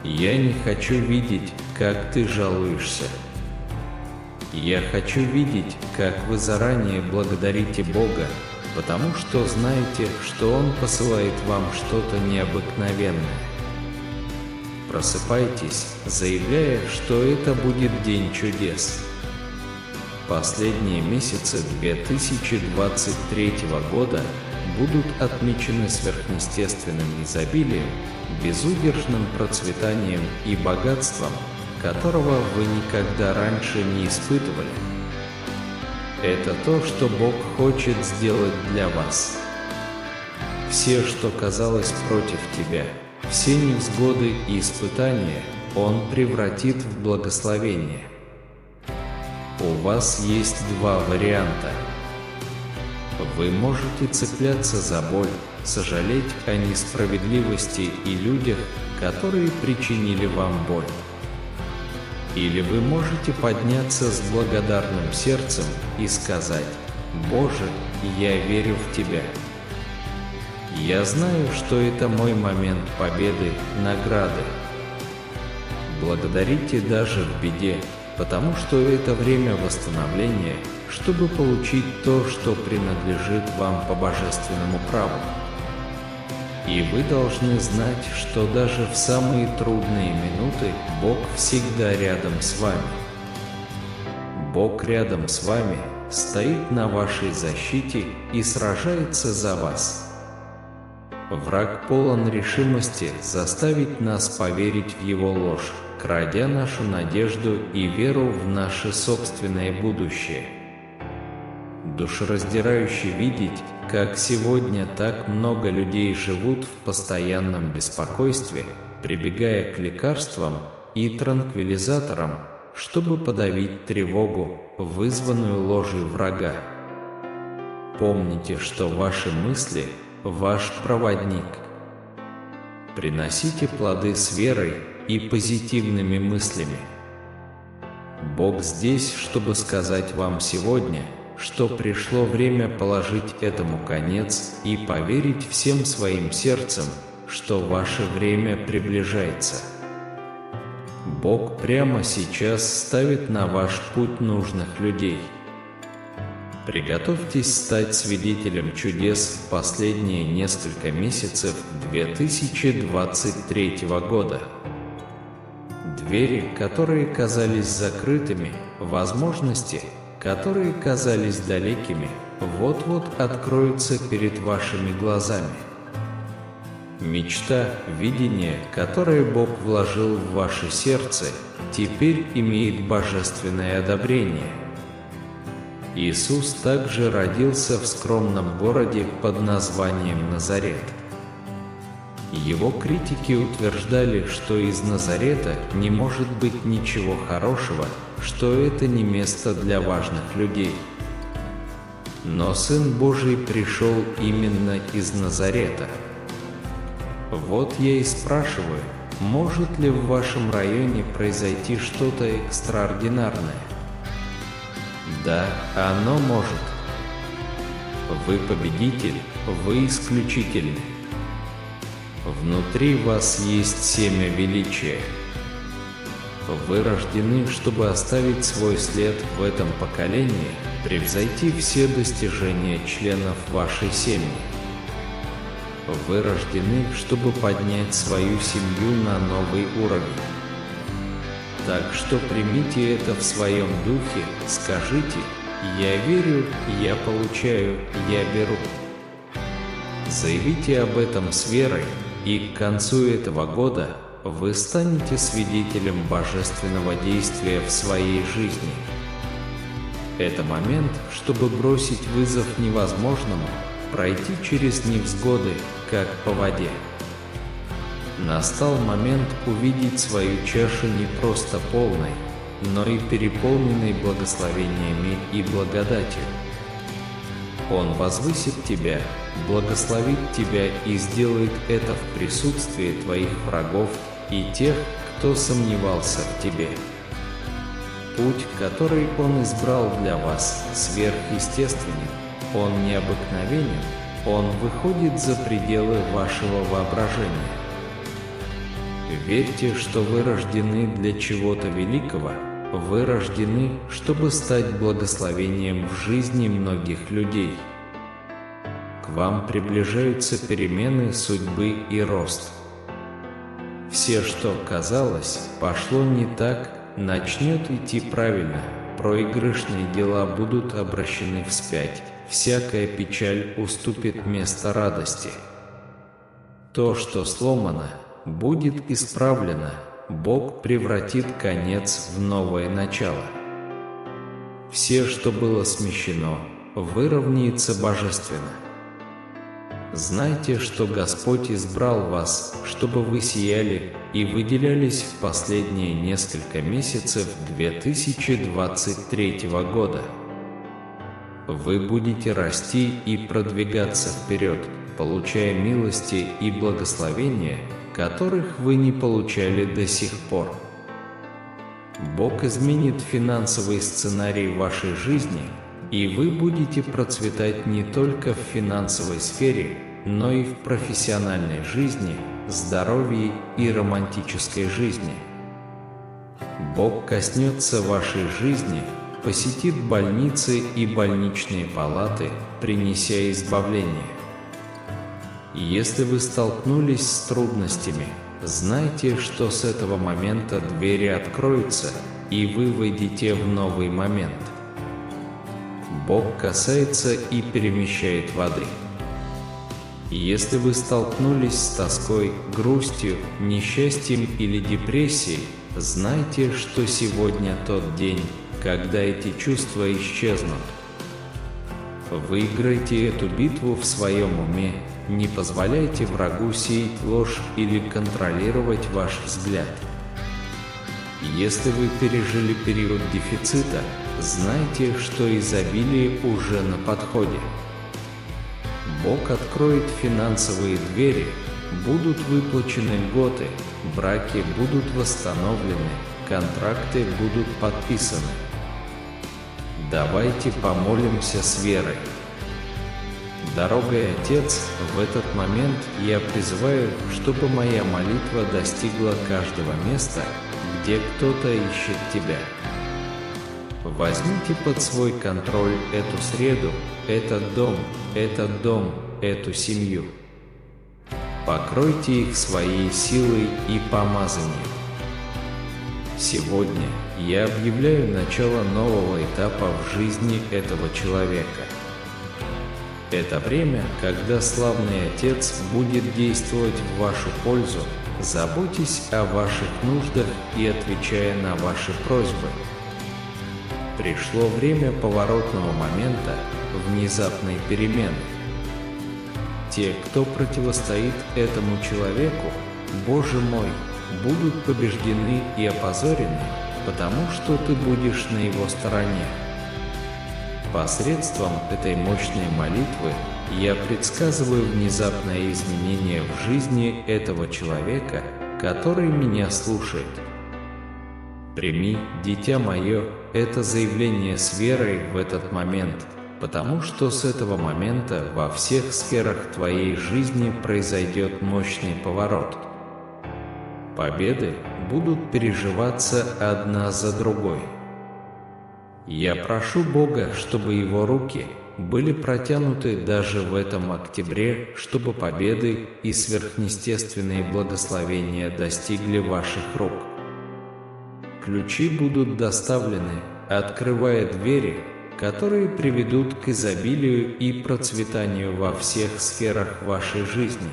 Я не хочу видеть, как ты жалуешься. Я хочу видеть, как вы заранее благодарите Бога, потому что знаете, что Он посылает вам что-то необыкновенное. Просыпайтесь, заявляя, что это будет день чудес. Последние месяцы 2023 года будут отмечены сверхъестественным изобилием, безудержным процветанием и богатством, которого вы никогда раньше не испытывали. Это то, что Бог хочет сделать для вас. Все, что казалось против тебя, все невзгоды и испытания, Он превратит в благословение. У вас есть два варианта. Вы можете цепляться за боль, сожалеть о несправедливости и людях, которые причинили вам боль. Или вы можете подняться с благодарным сердцем и сказать: «Боже, я верю в Тебя. Я знаю, что это мой момент победы, награды». Благодарите даже в беде, потому что это время восстановления, чтобы получить то, что принадлежит вам по божественному праву. И вы должны знать, что даже в самые трудные минуты Бог всегда рядом с вами. Бог рядом с вами, стоит на вашей защите и сражается за вас. Враг полон решимости заставить нас поверить в его ложь, крадя нашу надежду и веру в наше собственное будущее. Душераздирающе видеть, как сегодня так много людей живут в постоянном беспокойстве, прибегая к лекарствам и транквилизаторам, чтобы подавить тревогу, вызванную ложью врага. Помните, что ваши мысли – ваш проводник. Приносите плоды с верой и позитивными мыслями. Бог здесь, чтобы сказать вам сегодня, что пришло время положить этому конец и поверить всем своим сердцем, что ваше время приближается. Бог прямо сейчас ставит на ваш путь нужных людей. Приготовьтесь стать свидетелем чудес в последние несколько месяцев 2023 года. Двери, которые казались закрытыми, возможности, которые казались далекими, вот-вот откроются перед вашими глазами. Мечта, видение, которое Бог вложил в ваше сердце, теперь имеет божественное одобрение. Иисус также родился в скромном городе под названием Назарет. Его критики утверждали, что из Назарета не может быть ничего хорошего, что это не место для важных людей. Но Сын Божий пришел именно из Назарета. Вот я и спрашиваю, может ли в вашем районе произойти что-то экстраординарное? Да, оно может. Вы победитель, вы исключительный. Внутри вас есть семя величия. Вы рождены, чтобы оставить свой след в этом поколении, превзойти все достижения членов вашей семьи. Вы рождены, чтобы поднять свою семью на новый уровень. Так что примите это в своем духе, скажите: «Я верю, я получаю, я беру». Заявите об этом с верой, и к концу этого года вы станете свидетелем божественного действия в своей жизни. Это момент, чтобы бросить вызов невозможному, пройти через невзгоды, как по воде. Настал момент увидеть свою чашу не просто полной, но и переполненной благословениями и благодатью. Он возвысит тебя, благословит тебя и сделает это в присутствии твоих врагов и тех, кто сомневался в тебе. Путь, который Он избрал для вас, сверхъестественен, он необыкновенен, он выходит за пределы вашего воображения. Верьте, что вы рождены для чего-то великого, вы рождены, чтобы стать благословением в жизни многих людей. К вам приближаются перемены судьбы и рост. Все, что казалось, пошло не так, начнет идти правильно, проигрышные дела будут обращены вспять, всякая печаль уступит место радости. То, что сломано, будет исправлено, Бог превратит конец в новое начало. Все, что было смещено, выровняется божественно. Знайте, что Господь избрал вас, чтобы вы сияли и выделялись в последние несколько месяцев 2023 года. Вы будете расти и продвигаться вперед, получая милости и благословения, которых вы не получали до сих пор. Бог изменит финансовый сценарий вашей жизни, и вы будете процветать не только в финансовой сфере, но и в профессиональной жизни, здоровье и романтической жизни. Бог коснется вашей жизни, посетит больницы и больничные палаты, принеся избавление. Если вы столкнулись с трудностями, знайте, что с этого момента двери откроются, и вы войдете в новый момент. Бог касается и перемещает воды. Если вы столкнулись с тоской, грустью, несчастьем или депрессией, знайте, что сегодня тот день, когда эти чувства исчезнут. Выиграйте эту битву в своем уме, не позволяйте врагу сеять ложь или контролировать ваш взгляд. Если вы пережили период дефицита, знайте, что изобилие уже на подходе. Бог откроет финансовые двери, будут выплачены льготы, браки будут восстановлены, контракты будут подписаны. Давайте помолимся с верой. Дорогой Отец, в этот момент я призываю, чтобы моя молитва достигла каждого места, где кто-то ищет Тебя. Возьмите под свой контроль эту среду, этот дом, эту семью. Покройте их своей силой и помазанием. Сегодня я объявляю начало нового этапа в жизни этого человека. Это время, когда славный Отец будет действовать в вашу пользу, заботясь о ваших нуждах и отвечая на ваши просьбы. Пришло время поворотного момента, внезапной перемены. Те, кто противостоит этому человеку, Боже мой, будут побеждены и опозорены, потому что ты будешь на его стороне. Посредством этой мощной молитвы я предсказываю внезапное изменение в жизни этого человека, который меня слушает. Прими, дитя мое, это заявление с верой в этот момент, потому что с этого момента во всех сферах твоей жизни произойдет мощный поворот. Победы будут переживаться одна за другой. Я прошу Бога, чтобы Его руки были протянуты даже в этом октябре, чтобы победы и сверхъестественные благословения достигли ваших рук. Ключи будут доставлены, открывая двери, которые приведут к изобилию и процветанию во всех сферах вашей жизни.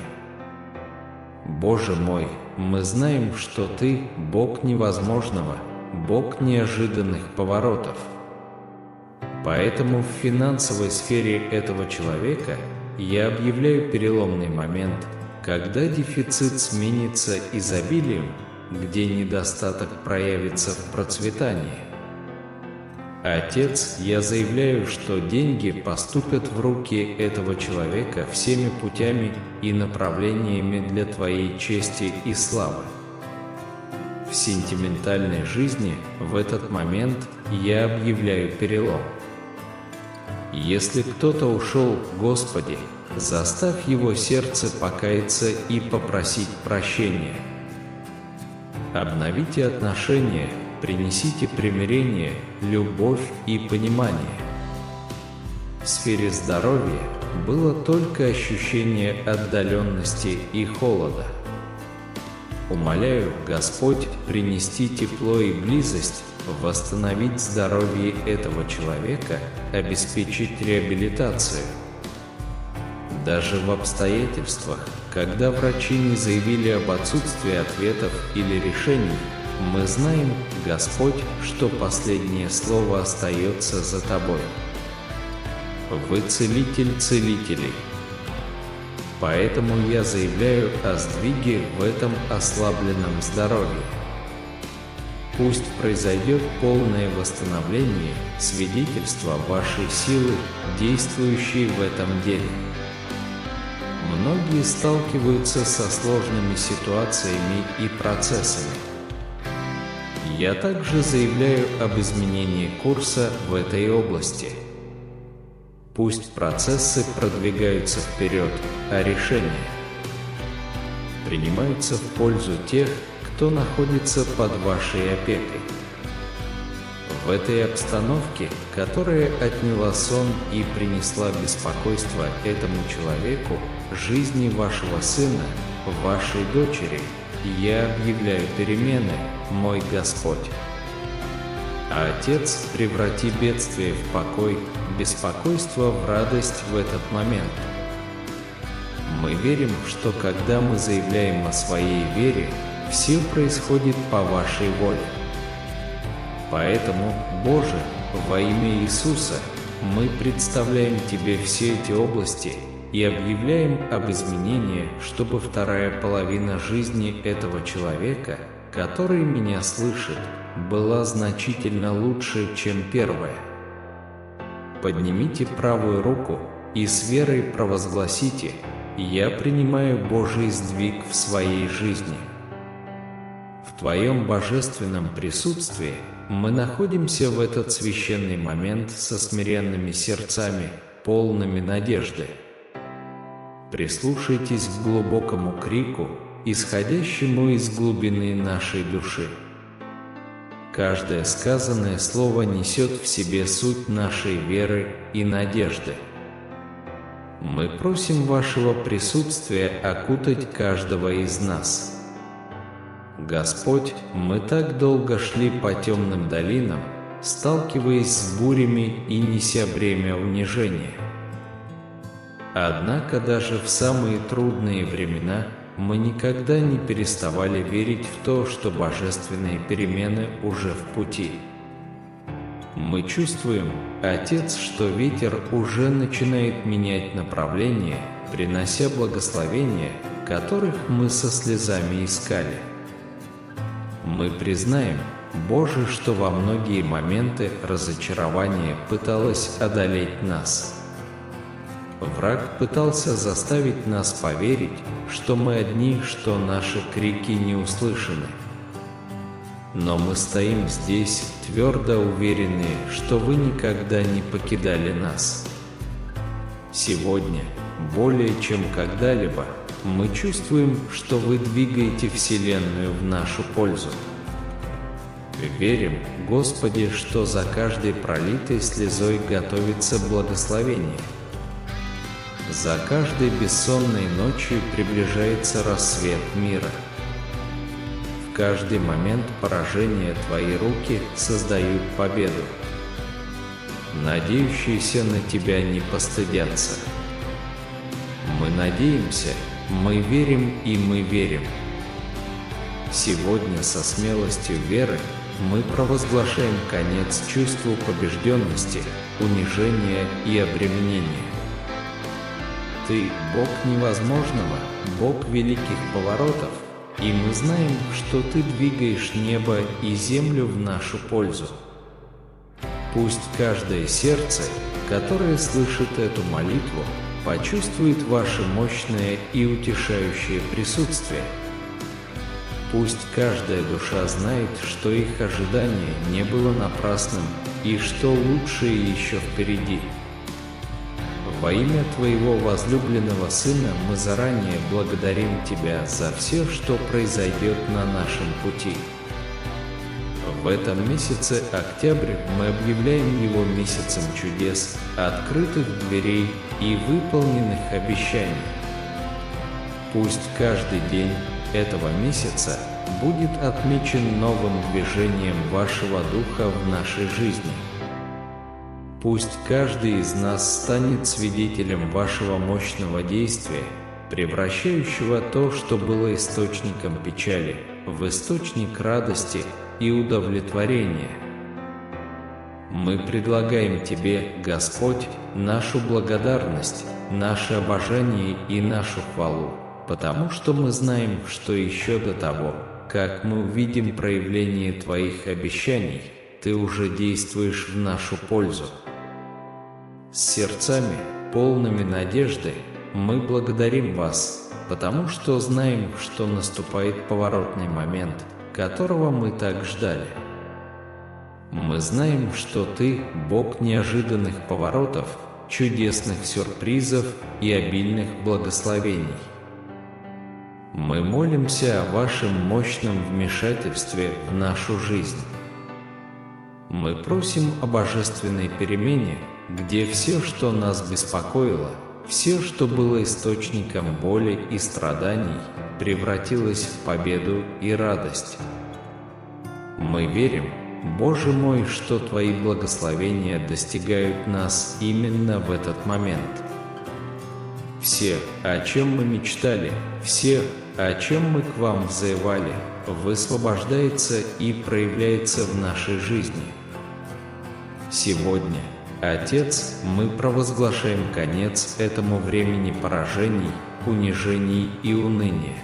Боже мой, мы знаем, что Ты – Бог невозможного, Бог неожиданных поворотов. Поэтому в финансовой сфере этого человека я объявляю переломный момент, когда дефицит сменится изобилием, где недостаток проявится в процветании. Отец, я заявляю, что деньги поступят в руки этого человека всеми путями и направлениями для Твоей чести и славы. В сентиментальной жизни в этот момент я объявляю перелом. Если кто-то ушел, Господи, заставь его сердце покаяться и попросить прощения. Обновите отношения, принесите примирение, любовь и понимание. В сфере здоровья было только ощущение отдаленности и холода. Умоляю, Господь, принести тепло и близость, восстановить здоровье этого человека, обеспечить реабилитацию. Даже в обстоятельствах, когда врачи не заявили об отсутствии ответов или решений, мы знаем, Господь, что последнее слово остается за Тобой. Вы целитель целителей. Поэтому я заявляю о сдвиге в этом ослабленном здоровье. Пусть произойдет полное восстановление, свидетельство вашей силы, действующей в этом деле. Многие сталкиваются со сложными ситуациями и процессами. Я также заявляю об изменении курса в этой области. Пусть процессы продвигаются вперед, а решения принимаются в пользу тех, кто находится под вашей опекой. В этой обстановке, которая отняла сон и принесла беспокойство этому человеку, жизни вашего сына, вашей дочери, я объявляю перемены, мой Господь. А Отец, преврати бедствие в покой, беспокойство в радость в этот момент. Мы верим, что когда мы заявляем о своей вере, все происходит по вашей воле. Поэтому, Боже, во имя Иисуса, мы представляем Тебе все эти области и объявляем об изменении, чтобы вторая половина жизни этого человека, который меня слышит, была значительно лучше, чем первая. Поднимите правую руку и с верой провозгласите: «Я принимаю Божий сдвиг в своей жизни». В Твоем божественном присутствии мы находимся в этот священный момент со смиренными сердцами, полными надежды. Прислушайтесь к глубокому крику, исходящему из глубины нашей души. Каждое сказанное слово несет в себе суть нашей веры и надежды. Мы просим Вашего присутствия окутать каждого из нас. Господь, мы так долго шли по темным долинам, сталкиваясь с бурями и неся бремя унижения. Однако даже в самые трудные времена мы никогда не переставали верить в то, что божественные перемены уже в пути. Мы чувствуем, Отец, что ветер уже начинает менять направление, принося благословения, которых мы со слезами искали. Мы признаем, Боже, что во многие моменты разочарование пыталось одолеть нас. Враг пытался заставить нас поверить, что мы одни, что наши крики не услышаны. Но мы стоим здесь, твердо уверенные, что Вы никогда не покидали нас. Сегодня, более чем когда-либо, мы чувствуем, что Вы двигаете Вселенную в нашу пользу. Верим, Господи, что за каждой пролитой слезой готовится благословение. За каждой бессонной ночью приближается рассвет мира. В каждый момент поражения Твои руки создают победу. Надеющиеся на Тебя не постыдятся. Мы надеемся, мы верим и мы верим. Сегодня со смелостью веры мы провозглашаем конец чувству побежденности, унижения и обременения. Ты – Бог невозможного, Бог великих поворотов, и мы знаем, что Ты двигаешь небо и землю в нашу пользу. Пусть каждое сердце, которое слышит эту молитву, почувствует Ваше мощное и утешающее присутствие. Пусть каждая душа знает, что их ожидание не было напрасным и что лучшее еще впереди. Во имя Твоего возлюбленного Сына мы заранее благодарим Тебя за все, что произойдет на нашем пути. В этом месяце октябрь мы объявляем его месяцем чудес, открытых дверей и выполненных обещаний. Пусть каждый день этого месяца будет отмечен новым движением Вашего Духа в нашей жизни. Пусть каждый из нас станет свидетелем Вашего мощного действия, превращающего то, что было источником печали, в источник радости и удовлетворения. Мы предлагаем Тебе, Господь, нашу благодарность, наше обожание и нашу хвалу, потому что мы знаем, что еще до того, как мы увидим проявление Твоих обещаний, Ты уже действуешь в нашу пользу. С сердцами, полными надежды, мы благодарим Вас, потому что знаем, что наступает поворотный момент, которого мы так ждали. Мы знаем, что Ты – Бог неожиданных поворотов, чудесных сюрпризов и обильных благословений. Мы молимся о Вашем мощном вмешательстве в нашу жизнь. Мы просим о божественной перемене, где все, что нас беспокоило, все, что было источником боли и страданий, превратилось в победу и радость. Мы верим, Боже мой, что Твои благословения достигают нас именно в этот момент. Все, о чем мы мечтали, все, о чем мы к Вам взывали, высвобождается и проявляется в нашей жизни. Сегодня, Отец, мы провозглашаем конец этому времени поражений, унижений и уныния.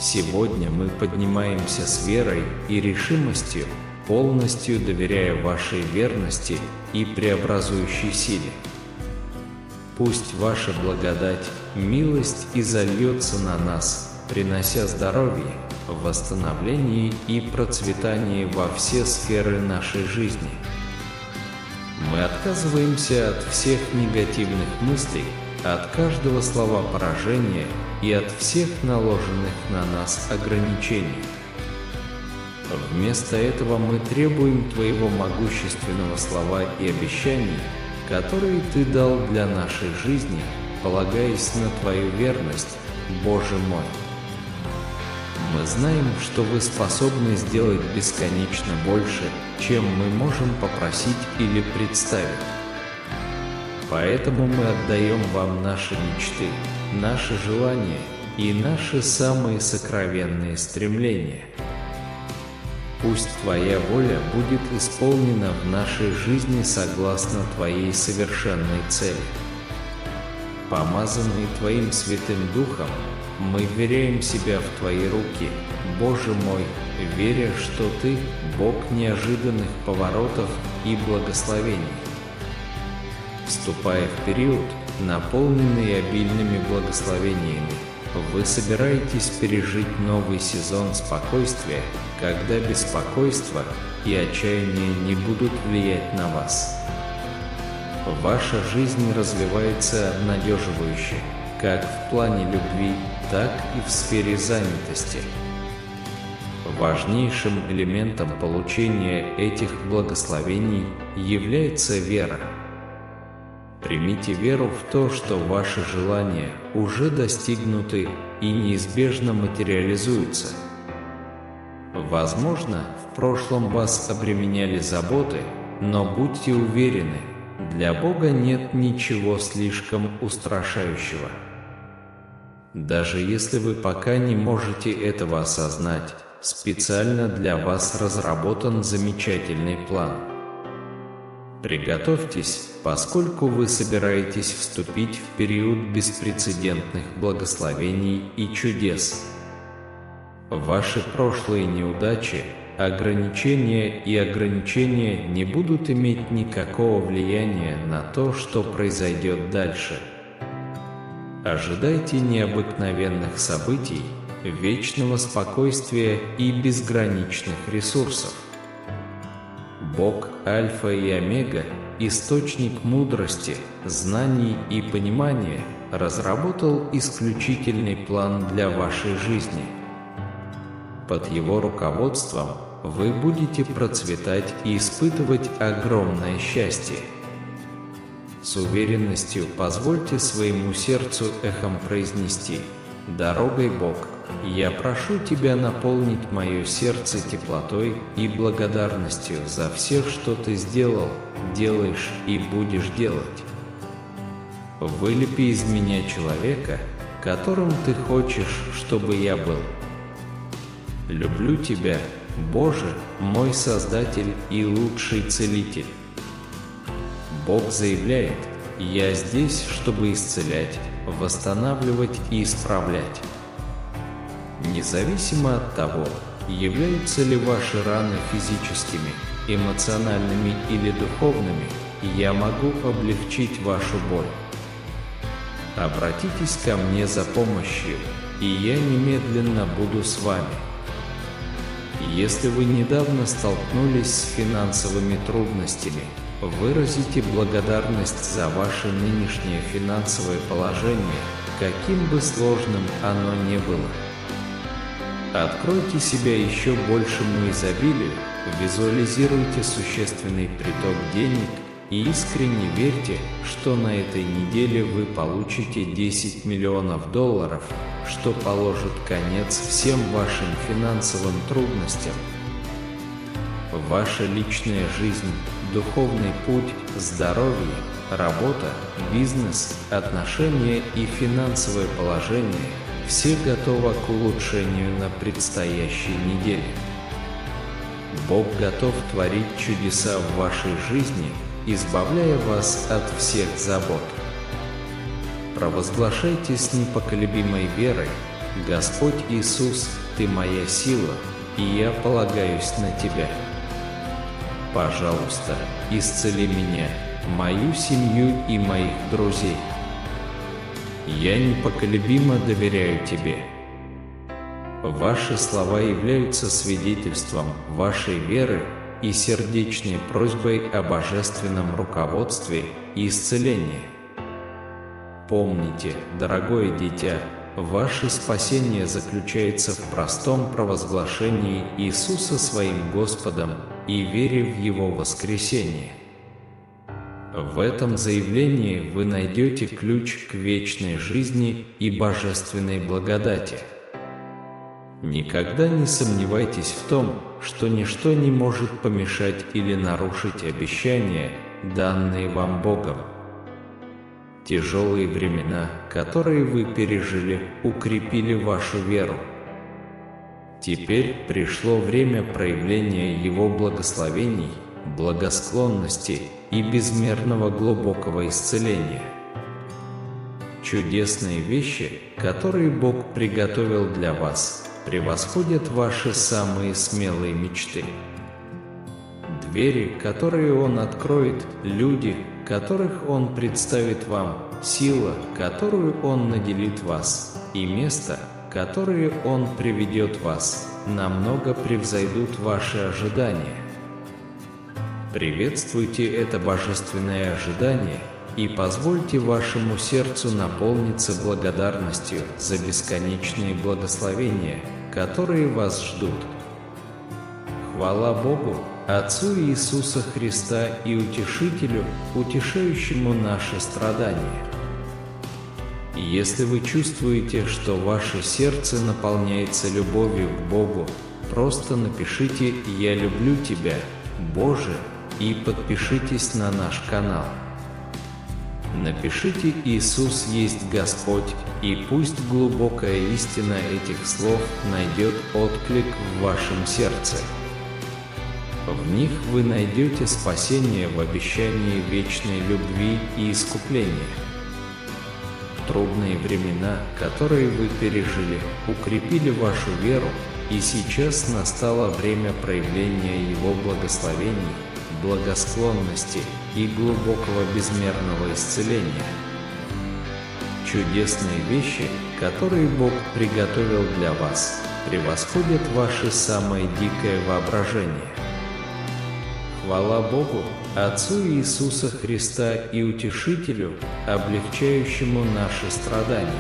Сегодня мы поднимаемся с верой и решимостью, полностью доверяя Вашей верности и преобразующей силе. Пусть Ваша благодать, милость изольется на нас, принося здоровье, восстановление и процветание во все сферы нашей жизни. Мы отказываемся от всех негативных мыслей, от каждого слова поражения и от всех наложенных на нас ограничений. Вместо этого мы требуем Твоего могущественного слова и обещаний, которые Ты дал для нашей жизни, полагаясь на Твою верность, Боже мой. Мы знаем, что Вы способны сделать бесконечно больше, чем мы можем попросить или представить. Поэтому мы отдаем Вам наши мечты, наши желания и наши самые сокровенные стремления. Пусть Твоя воля будет исполнена в нашей жизни согласно Твоей совершенной цели. Помазанные Твоим Святым Духом, мы вверяем себя в Твои руки, Боже мой, веря, что Ты – Бог неожиданных поворотов и благословений. Вступая в период, наполненный обильными благословениями, вы собираетесь пережить новый сезон спокойствия, когда беспокойство и отчаяние не будут влиять на вас. Ваша жизнь развивается обнадеживающе, как в плане любви, так и в сфере занятости. Важнейшим элементом получения этих благословений является вера. Примите веру в то, что ваши желания уже достигнуты и неизбежно материализуются. Возможно, в прошлом вас обременяли заботы, но будьте уверены, для Бога нет ничего слишком устрашающего. Даже если вы пока не можете этого осознать, специально для вас разработан замечательный план. Приготовьтесь, поскольку вы собираетесь вступить в период беспрецедентных благословений и чудес. Ваши прошлые неудачи, ограничения не будут иметь никакого влияния на то, что произойдет дальше. Ожидайте необыкновенных событий, вечного спокойствия и безграничных ресурсов. Бог Альфа и Омега, источник мудрости, знаний и понимания, разработал исключительный план для вашей жизни. Под Его руководством вы будете процветать и испытывать огромное счастье. С уверенностью позвольте своему сердцу эхом произнести: «Дорогой Бог, я прошу Тебя наполнить мое сердце теплотой и благодарностью за все, что Ты сделал, делаешь и будешь делать. Вылепи из меня человека, которым Ты хочешь, чтобы я был. Люблю Тебя, Боже, мой Создатель и лучший Целитель». Бог заявляет: Я здесь, чтобы исцелять, восстанавливать и исправлять. Независимо от того, являются ли ваши раны физическими, эмоциональными или духовными, я могу облегчить вашу боль. Обратитесь ко мне за помощью, и я немедленно буду с вами. Если вы недавно столкнулись с финансовыми трудностями, выразите благодарность за ваше нынешнее финансовое положение, каким бы сложным оно ни было. Откройте себя еще большему изобилию, визуализируйте существенный приток денег и искренне верьте, что на этой неделе вы получите $10 миллионов, что положит конец всем вашим финансовым трудностям. Ваша личная жизнь, духовный путь, здоровье, работа, бизнес, отношения и финансовое положение – все готовы к улучшению на предстоящей неделе. Бог готов творить чудеса в вашей жизни, избавляя вас от всех забот. Провозглашайте с непоколебимой верой: «Господь Иисус, Ты моя сила, и я полагаюсь на Тебя. Пожалуйста, исцели меня, мою семью и моих друзей. Я непоколебимо доверяю Тебе». Ваши слова являются свидетельством вашей веры и сердечной просьбой о божественном руководстве и исцелении. Помните, дорогое дитя, ваше спасение заключается в простом провозглашении Иисуса своим Господом и вере в Его воскресение. В этом заявлении вы найдете ключ к вечной жизни и божественной благодати. Никогда не сомневайтесь в том, что ничто не может помешать или нарушить обещания, данные вам Богом. Тяжелые времена, которые вы пережили, укрепили вашу веру. Теперь пришло время проявления Его благословений, благосклонности и безмерного глубокого исцеления. Чудесные вещи, которые Бог приготовил для вас, превосходят ваши самые смелые мечты. Двери, которые Он откроет, люди, которых Он представит вам, сила, которую Он наделит вас, и место, которое Он приведет вас, намного превзойдут ваши ожидания. Приветствуйте это божественное ожидание и позвольте вашему сердцу наполниться благодарностью за бесконечные благословения, которые вас ждут. Хвала Богу, Отцу Иисуса Христа и Утешителю, утешающему наши страдания. Если вы чувствуете, что ваше сердце наполняется любовью к Богу, просто напишите «Я люблю тебя, Боже» и подпишитесь на наш канал. Напишите «Иисус есть Господь», и пусть глубокая истина этих слов найдет отклик в вашем сердце. В них вы найдете спасение в обещании вечной любви и искупления. Трудные времена, которые вы пережили, укрепили вашу веру, и сейчас настало время проявления Его благословений, благосклонности и глубокого безмерного исцеления. Чудесные вещи, которые Бог приготовил для вас, превосходят ваше самое дикое воображение. Хвала Богу, Отцу Иисуса Христа и Утешителю, облегчающему наши страдания.